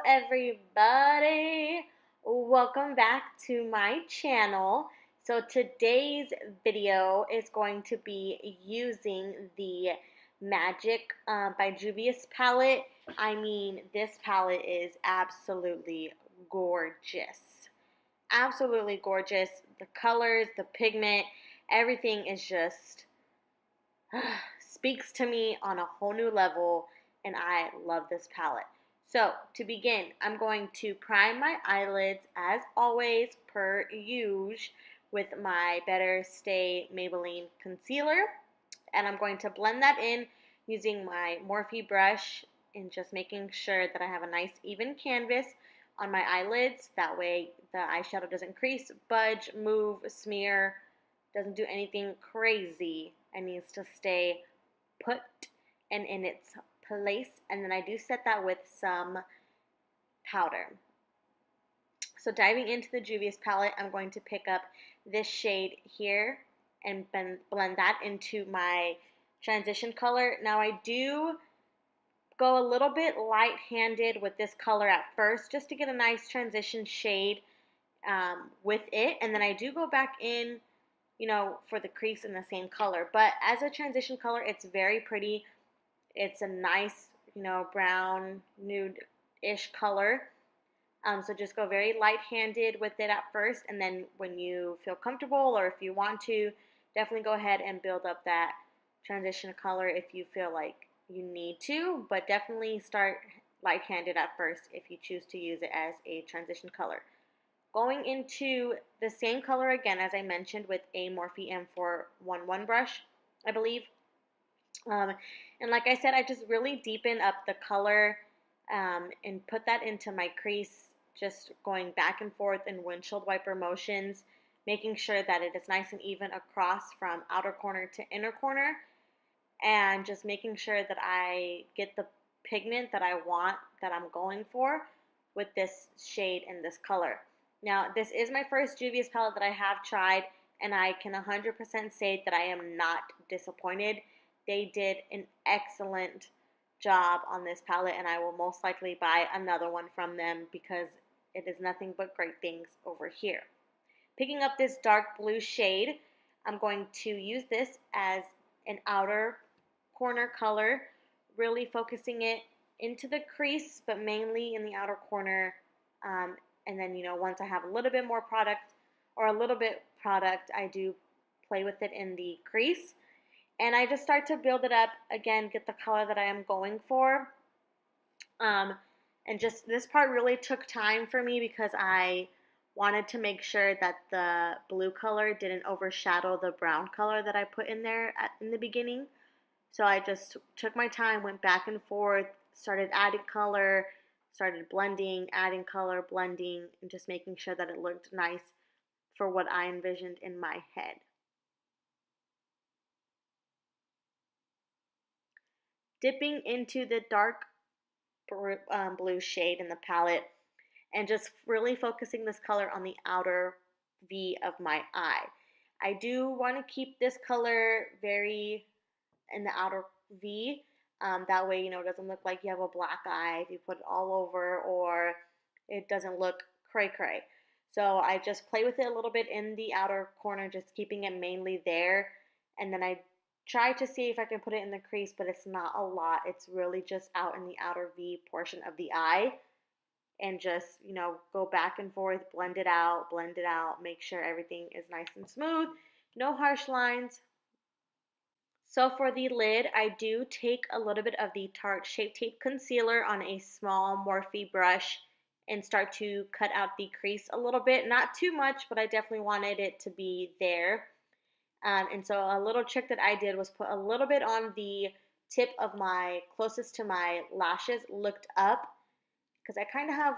everybody, welcome back to my channel. So today's video is going to be using the Magic by JUVIA'S palette. I mean, this palette is absolutely gorgeous. Absolutely gorgeous. The colors, the pigment, everything is just speaks to me on a whole new level, and I love this palette. So to begin, I'm going to prime my eyelids as always per usual with my Better Stay Maybelline concealer, and I'm going to blend that in using my Morphe brush and just making sure that I have a nice even canvas on my eyelids. That way the eyeshadow doesn't crease, budge, move, smear, doesn't do anything crazy. It needs to stay put and in its place. And then I do set that with some powder. So diving into the JUVIA'S palette, I'm going to pick up this shade here and blend that into my transition color. Now I do go a little bit light-handed with this color at first just to get a nice transition shade with it. And then I do go back in, for the crease in the same color. But as a transition color, it's very pretty. It's a nice, brown, nude-ish color. So just go very light-handed with it at first, and then when you feel comfortable or if you want to, definitely go ahead and build up that transition color if you feel like you need to, but definitely start light-handed at first if you choose to use it as a transition color. Going into the same color again, as I mentioned, with a Morphe M411 brush, I believe. And like I said, I just really deepen up the color and put that into my crease, just going back and forth in windshield wiper motions, making sure that it is nice and even across from outer corner to inner corner, and just making sure that I get the pigment that I want, that I'm going for with this shade and this color. Now, this is my first JUVIA'S palette that I have tried, and I can 100% say that I am not disappointed. They did an excellent job on this palette, and I will most likely buy another one from them because it is nothing but great things over here. Picking up this dark blue shade, I'm going to use this as an outer corner color, really focusing it into the crease, but mainly in the outer corner. And then, once I have a little bit more product, I do play with it in the crease. And I just start to build it up, again, get the color that I am going for. And just this part really took time for me because I wanted to make sure that the blue color didn't overshadow the brown color that I put in there in the beginning. So I just took my time, went back and forth, started adding color, started blending, adding color, blending, and just making sure that it looked nice for what I envisioned in my head. Dipping into the dark blue shade in the palette and just really focusing this color on the outer V of my eye. I do want to keep this color very in the outer V. That way, it doesn't look like you have a black eye if you put it all over, or it doesn't look cray-cray. So I just play with it a little bit in the outer corner, just keeping it mainly there. And then I try to see if I can put it in the crease, but it's not a lot. It's really just out in the outer V portion of the eye. And just, go back and forth, blend it out, make sure everything is nice and smooth. No harsh lines. So for the lid, I do take a little bit of the Tarte Shape Tape Concealer on a small Morphe brush and start to cut out the crease a little bit. Not too much, but I definitely wanted it to be there. And so a little trick that I did was put a little bit on the tip of my, closest to my lashes, looked up, because I kind of have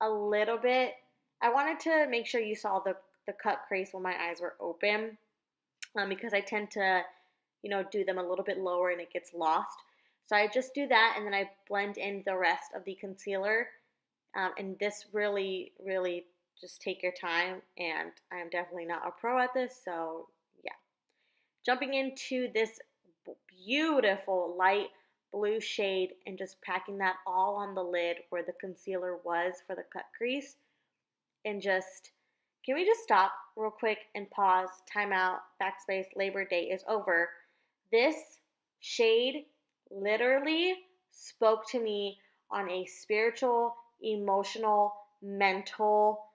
a little bit. I wanted to make sure you saw the cut crease when my eyes were open, because I tend to do them a little bit lower and it gets lost. So I just do that, and then I blend in the rest of the concealer. And this really, really just take your time, and I'm definitely not a pro at this, so yeah. Jumping into this beautiful light blue shade and just packing that all on the lid where the concealer was for the cut crease. And just, can we just stop real quick and pause, time out, backspace, Labor Day is over. This shade literally spoke to me on a spiritual, emotional, mental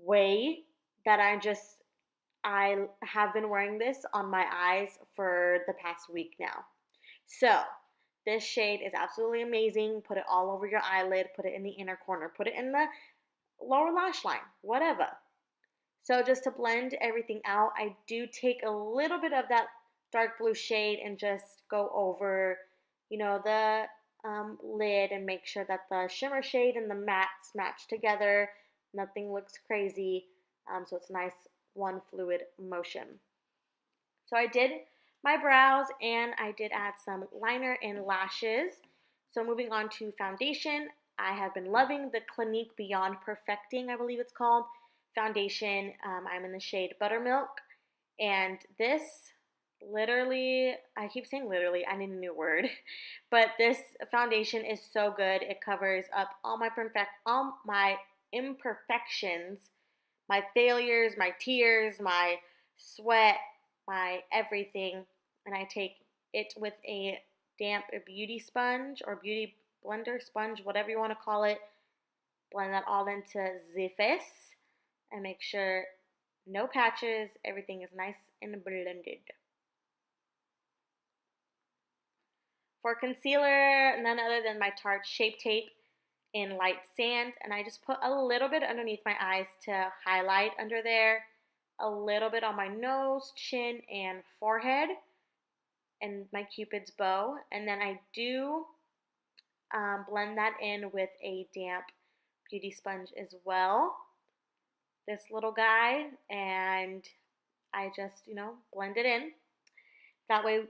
way that I have been wearing this on my eyes for the past week now. So, this shade is absolutely amazing. Put it all over your eyelid, put it in the inner corner, put it in the lower lash line, whatever. So just to blend everything out, I do take a little bit of that dark blue shade and just go over, the lid and make sure that the shimmer shade and the mattes match together. Nothing looks crazy, so it's nice one fluid motion. So I did my brows and I did add some liner and lashes. So moving on to foundation, I have been loving the Clinique Beyond Perfecting, I believe it's called, foundation. I'm in the shade Buttermilk, and this literally, I keep saying literally, I need a new word, but this foundation is so good. It covers up all my imperfections, my failures, my tears, my sweat, my everything, and I take it with a damp beauty sponge or beauty blender sponge, whatever you want to call it. Blend that all into the face and make sure no patches, everything is nice and blended. For concealer, none other than my Tarte Shape Tape in Light Sand, and I just put a little bit underneath my eyes to highlight under there, a little bit on my nose, chin, and forehead, and my Cupid's bow, and then I do blend that in with a damp beauty sponge as well, this little guy, and I just, blend it in. That way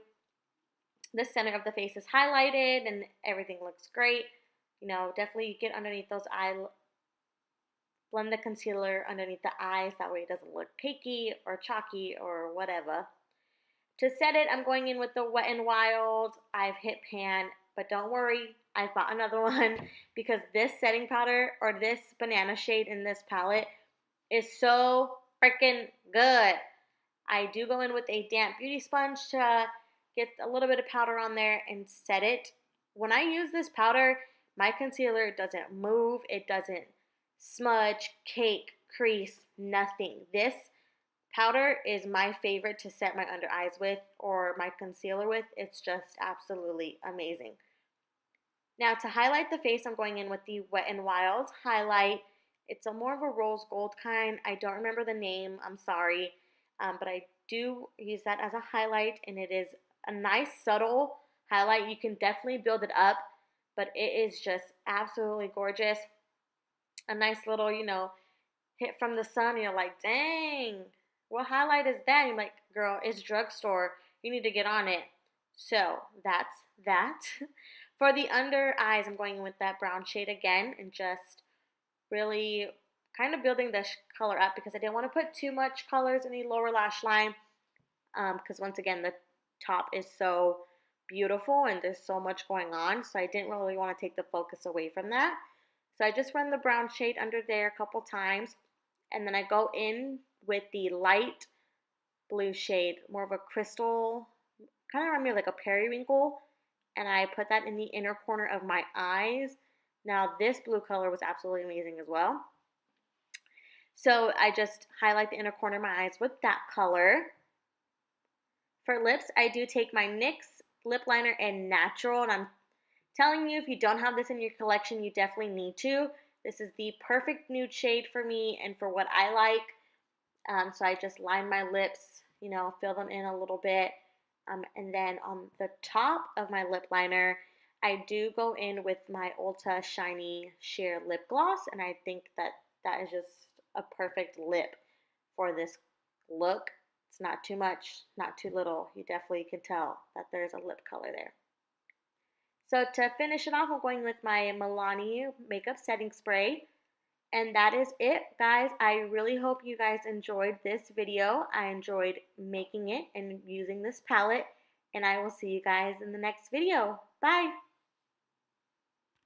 the center of the face is highlighted and everything looks great. Definitely get underneath those eyes, blend the concealer underneath the eyes, that way it doesn't look cakey or chalky or whatever. To set it, I'm going in with the Wet n Wild. I've hit pan, but don't worry, I've bought another one because this setting powder or this banana shade in this palette is so freaking good. I do go in with a damp beauty sponge to get a little bit of powder on there and set it. When I use this powder, my concealer doesn't move, it doesn't smudge, cake, crease, nothing. This powder is my favorite to set my under eyes with or my concealer with. It's just absolutely amazing. Now to highlight the face, I'm going in with the Wet n Wild highlight. It's a more of a rose gold kind. I don't remember the name, I'm sorry, but I do use that as a highlight, and it is a nice subtle highlight. You can definitely build it up, but it is just absolutely gorgeous. A nice little, hit from the sun, and you're like, dang, what highlight is that? And you're like, girl, it's drugstore. You need to get on it. So that's that. For the under eyes, I'm going in with that brown shade again and just really kind of building the color up because I didn't want to put too much colors in the lower lash line because once again, the top is so beautiful and there's so much going on. So I didn't really want to take the focus away from that. So I just run the brown shade under there a couple times, and then I go in with the light blue shade, more of a crystal, kind of remind me of like a periwinkle, and I put that in the inner corner of my eyes. Now this blue color was absolutely amazing as well. So I just highlight the inner corner of my eyes with that color. For lips, I do take my NYX lip liner in Natural, and I'm telling you, if you don't have this in your collection, you definitely need to. This is the perfect nude shade for me and for what I like. So I just line my lips, fill them in a little bit. And then on the top of my lip liner, I do go in with my Ulta Shiny Sheer Lip Gloss, and I think that that is just a perfect lip for this look. It's not too much, not too little. You definitely can tell that there's a lip color there. So to finish it off, I'm going with my Milani Makeup Setting Spray. And that is it, guys. I really hope you guys enjoyed this video. I enjoyed making it and using this palette. and I will see you guys in the next video. Bye!